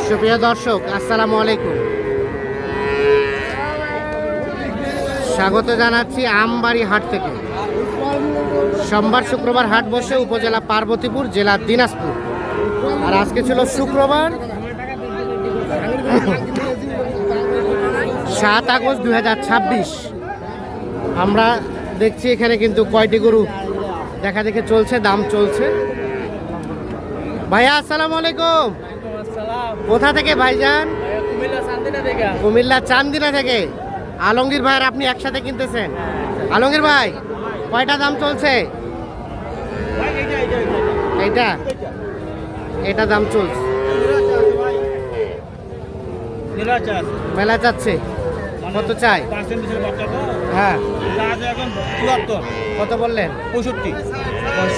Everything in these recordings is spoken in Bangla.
সুপ্রিয় দর্শক, আসসালামু আলাইকুম। স্বাগত জানাচ্ছি আমবাড়ি হাট থেকে। সোমবার শুক্রবার হাট বসে উপজেলা পার্বতীপুর, জেলা দিনাজপুর। আর আজকে ছিল শুক্রবার 7 আগস্ট 2026। আমরা দেখছি এখানে কিন্তু কয়টি গরু দেখা দেখে চলছে, দাম চলছে। ভাইয়া আসসালামু আলাইকুম। কোথা থেকে ভাইজান? কুমিল্লা চান্দিনা থেকে। আলমগীর ভাইয়ের আপনি একসাথে কিনতেছেন? আলমগীর ভাই, কয়টা দাম চলছে? এটা দাম চলছে, মেলা চাচ্ছে। কত চাই? হ্যাঁ, কত বললেন?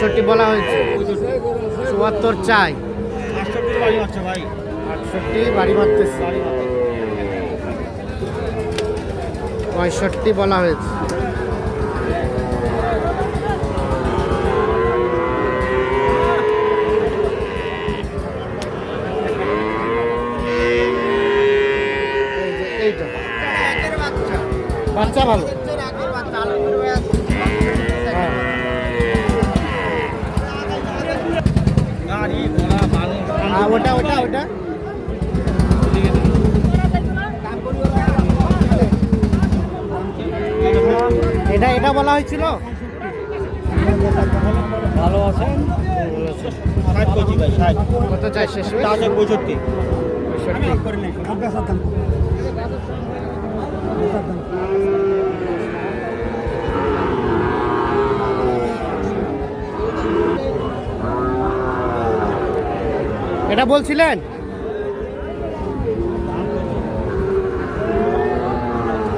65 বলা হয়েছে। 74 চাই। 68 বাড়ি মারতেছে। 65 বলা হয়েছে। বাচ্চা ভালো। ওটা ওটা ওটা এটা এটা বলা হয়েছিল। ভালো আছেন? কত চাই শেষ? 65। এটা বলছিলেন?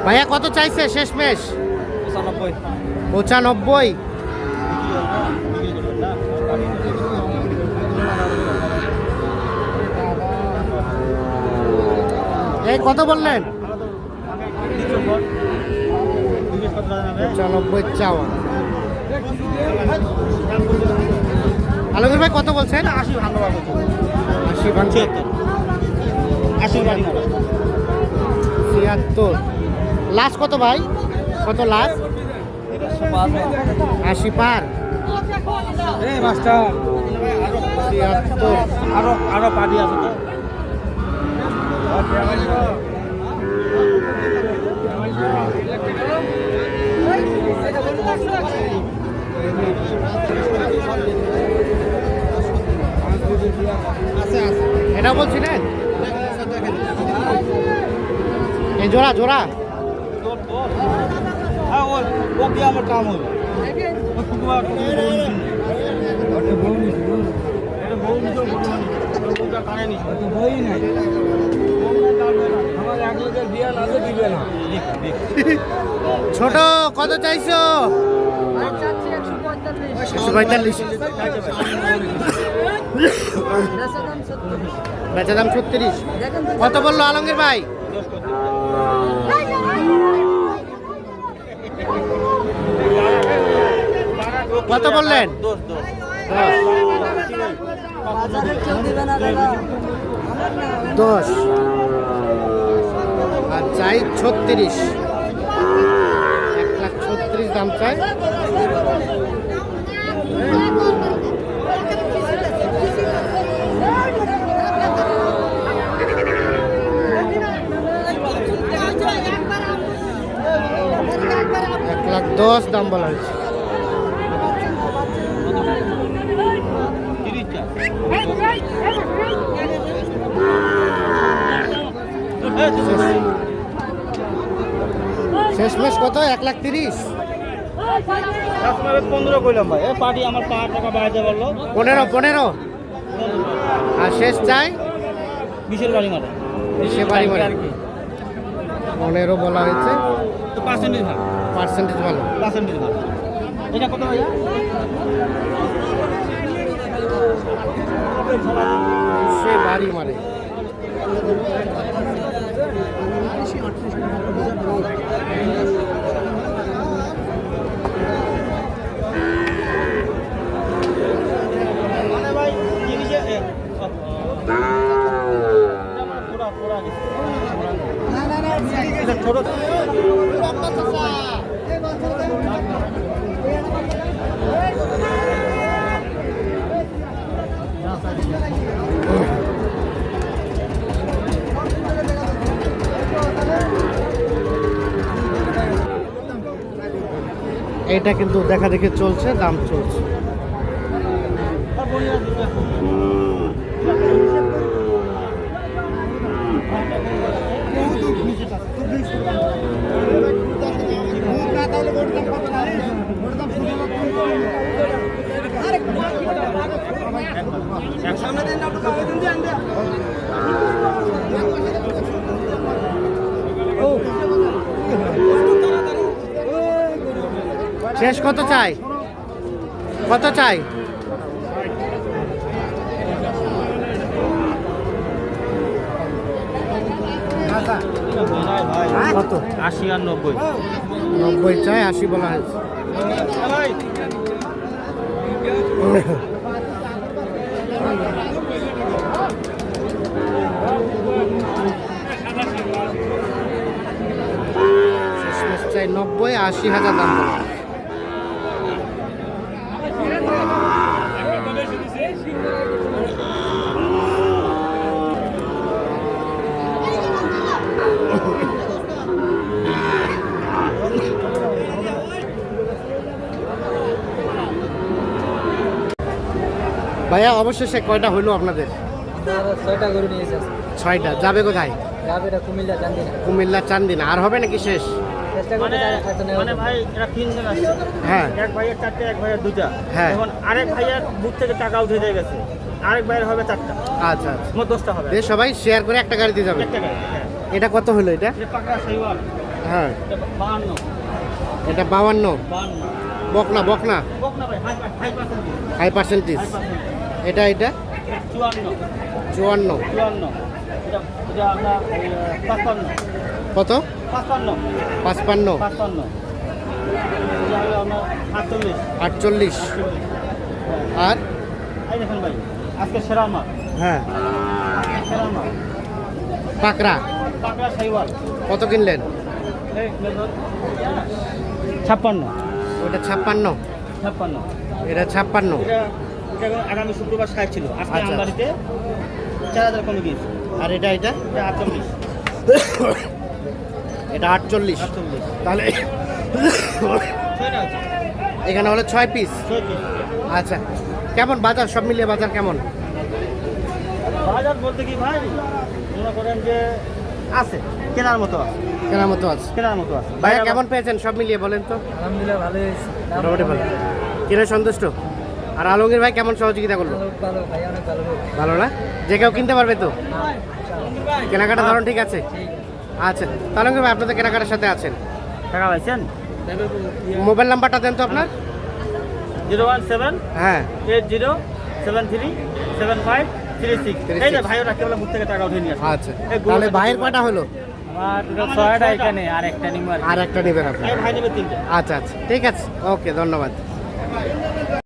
ভাইয়া কত চাইছে শেষমেশ? 95। এই কত বললেন? 95 চাওয়া। আলমগীর ভাই কত বলছেন? 80 ভাঙা। 80 ভাঙছে। 76 লাস্ট কত ভাই? কত লাস্ট? 80 পার। মাস্টার 76। আরো পাটি আছে তো। এটা বলছিলেন? এই জোড়া জোড়া আমার কাম হলো। ছোট কত চাইছো? 145। বেচা দাম 36। কত বললো আলমগীর ভাই? কত বললেন? 10 আর চাই 36। 1,36,000 দাম চাই। $1,10,000 দাম বলা হয়েছে। শেষমেশ কত? 1,30,000। 15 কইলাম ভাই। পাটি আমার 5 টাকা বাড়াতে বললো। 15। আর শেষ চাই 20 বাড়ি মারে। 20 বাড়ি মারে। 15 বলা হয়েছে। তো পার্সেন্টেজ ভালো। পার্সেন্টেজ ভালো। এটা কত ভাইয়া? সে বাড়ি মারে। এটা ছোট এটা কিন্তু দেখা দেখে চলছে, দাম চলছে। শেষ কত চাই? কত চাই? কত? 80 আর 90। 90 চাই, 80 বলা হয়েছে। শেষমেশ চাই 90, 80,000 দাম বলা। ভাইয়া অবশেষে কয়টা হইলো আপনাদের? 6টা গরু নিয়েছে। 6টা। যাবে কোথায়? যাবে এটা কুমিল্লা চান্দিনা। কুমিল্লা চান্দিনা। আর হবে নাকি শেষ? চেষ্টা করতে মানে ভাই এরা 3 জন আসছে। হ্যাঁ, এক ভাইয়ের 4টা, এক ভাইয়ের 2টা। হ্যাঁ। এখন আরেক ভাইয়ের বুথ থেকে টাকা উঠে দিয়ে গেছে, আরেক ভাইয়ের হবে 4টা, আচ্ছা আচ্ছা। মোট 10টা হবে। বেশ, সবাই শেয়ার করে একটা গাড়িতে যাবে। একটা গাড়ি, হ্যাঁ। এটা কত হলো এটা? এটা পাকা সাইওয়াল, হ্যাঁ, এটা 52, এটা 52। 52 বকনা বকনা, বকনা ভাই, হাই পার্সেন্টেজ, হাই পার্সেন্টেজ। এটা এটা 54, 54। 54, এটা এটা আমরা 55, কত? 55, 55, 55, এটা হলো আমরা 48, 48। আর এই দেখেন ভাই, আজকে সেরা মাল, হ্যাঁ, সেরা মাল, পাকড়া পাকা সাইওয়াল। কত কিনলেন? এই 56, ওটা 56, 56, এটা 56। এটা এটা আগামী শুক্রবার 60 ছিল, আজকে আচ্ছা। আমবাড়িতে 4000 কমে গিয়েছে, আর এটা এটা এটা 48, এটা 48। 48, তাহলে 6টা আছে, এখানে হলো 6 পিস। 6 পিস। আচ্ছা, কেমন বাজার? সব মিলিয়ে বাজার কেমন? বাজার বলতে কি ভাই, মনে করেন যে আছে, কেনার মতো আছে, কেনার মতো আছে। কেনার মতো আছে। ভাইয়া কেমন পেয়েছেন সব মিলিয়ে বলেন তো? আলহামদুলিল্লাহ ভালো হয়েছে। মোটামুটি ভালো। কিনে সন্তুষ্ট? আর আলমগীর ভাই কেমন সহযোগিতা করলো? ভালো ভাই, অনেক ভালো হয়েছে। ভালো না? যে কেউ কিনতে পারবে তো? কেনাকাটা ধরুন ঠিক আছে। আচ্ছা, আলমগীর ভাই আপনাদের কেনাকাটার সাথে আছেন। টাকা পাইছেন? মোবাইল নাম্বারটা দেন তো আপনার। 017 হ্যাঁ, 80 73 75 36। এই যে ভাই ওরা কেবল বুথ থেকে টাকা উঠে নিয়ে আসে। আচ্ছা। তাহলে ভাইয়ের কয়টা হলো? আমার 6টা এখানে, আর একটা নিব। আর একটা নেবেন আপনি? ভাই নেবে 3টা। আচ্ছা আচ্ছা, ঠিক আছে, ওকে, ধন্যবাদ।